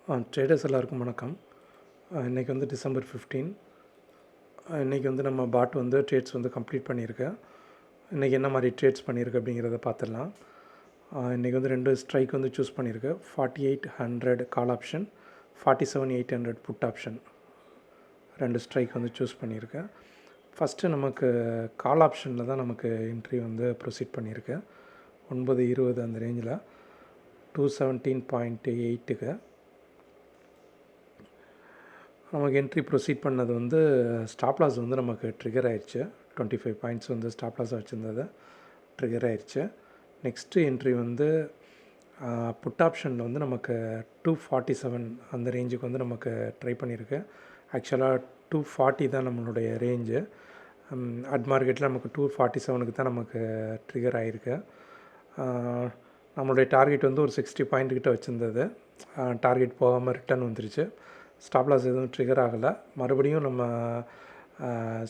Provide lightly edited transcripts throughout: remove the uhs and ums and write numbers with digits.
Traders எல்லாருக்கும் வணக்கம். இன்றைக்கி வந்து டிசம்பர் 15. இன்றைக்கி வந்து நம்ம பாட் வந்து ட்ரேட்ஸ் வந்து கம்ப்ளீட் பண்ணியிருக்கேன். இன்றைக்கி என்ன மாதிரி ட்ரேட்ஸ் பண்ணியிருக்கு அப்படிங்கிறத பார்த்துடலாம். இன்றைக்கி வந்து 2 ஸ்ட்ரைக் வந்து சூஸ் பண்ணியிருக்கேன். 4800 call option, 47800 put option. 2 strike வந்து சூஸ் பண்ணியிருக்கேன். ஃபஸ்ட்டு நமக்கு கால் ஆப்ஷனில் தான் நமக்கு என்ட்ரி வந்து ப்ரொசீட் பண்ணியிருக்கேன். 9:20 அந்த ரேஞ்சில் 217.8க்கு நமக்கு என்ட்ரி ப்ரொசீட் பண்ணது வந்து ஸ்டாப் லாஸ் வந்து நமக்கு ட்ரிகர் ஆயிடுச்சு. 25 பாயிண்ட்ஸ் வந்து ஸ்டாப் லாஸாக வச்சுருந்தது ட்ரிகர் ஆயிடுச்சு. நெக்ஸ்ட்டு என்ட்ரி வந்து புட் ஆப்ஷனில் வந்து நமக்கு 247 அந்த ரேஞ்சுக்கு வந்து நமக்கு ட்ரை பண்ணியிருக்கு. ஆக்சுவலாக 240 தான் நம்மளுடைய ரேஞ்சு. அட் மார்க்கெட்டில் நமக்கு 247க்கு தான் நமக்கு ட்ரிகர் ஆகிருக்கு. நம்மளுடைய டார்கெட் வந்து ஒரு 60 பாயிண்ட் கிட்ட வச்சுருந்தது. டார்கெட் போகாமல் ரிட்டர்ன் வந்துருச்சு. ஸ்டாப் லாஸ் எதுவும் ட்ரிகர் ஆகலை. மறுபடியும் நம்ம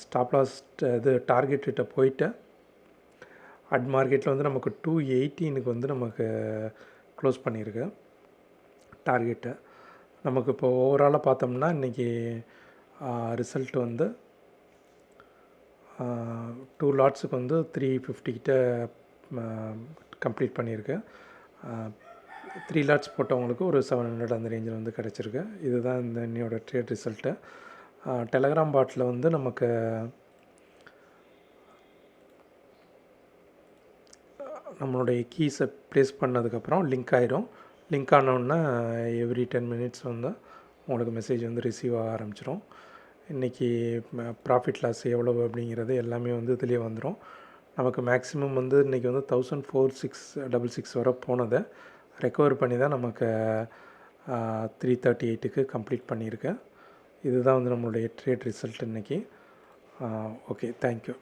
ஸ்டாப் லாஸ் இது டார்கெட் கிட்ட போயிட்டு அட் மார்க்கெட்டில் வந்து நமக்கு 218க்கு வந்து நமக்கு க்ளோஸ் பண்ணியிருக்கு டார்கெட்டு. நமக்கு இப்போ ஓவராலாக பார்த்தோம்னா இன்றைக்கி ரிசல்ட் வந்து 2 லாட்ஸுக்கு வந்து 350 கிட்ட கம்ப்ளீட் பண்ணியிருக்கு. 3 லாட்ஸ் போட்டவங்களுக்கு ஒரு 700 அந்த ரேஞ்சில் வந்து கிடச்சிருக்கு. இதுதான் இந்த இன்னையோட ட்ரேட் ரிசல்ட்டு. டெலகிராம் பாட்டில் வந்து நமக்கு நம்மளுடைய கீஸை ப்ளேஸ் பண்ணதுக்கப்புறம் லிங்க் ஆகிடும். லிங்க் ஆனோடனே எவ்ரி 10 மினிட்ஸ் வந்து உங்களுக்கு மெசேஜ் வந்து ரிசீவ் ஆக ஆரம்பிச்சிடும். இன்றைக்கி ப்ராஃபிட் லாஸ் எவ்வளவு அப்படிங்கிறது எல்லாமே வந்து இதிலே வந்துடும். நமக்கு மேக்ஸிமம் வந்து இன்றைக்கி வந்து 1466 வரை போனதை ரெக்கவர் பண்ணி தான் நமக்கு 338க்கு கம்ப்ளீட் பண்ணியிருக்கேன். இதுதான் வந்து நம்மளுடைய ட்ரேட் ரிசல்ட் இன்றைக்கி. Okay, thank you.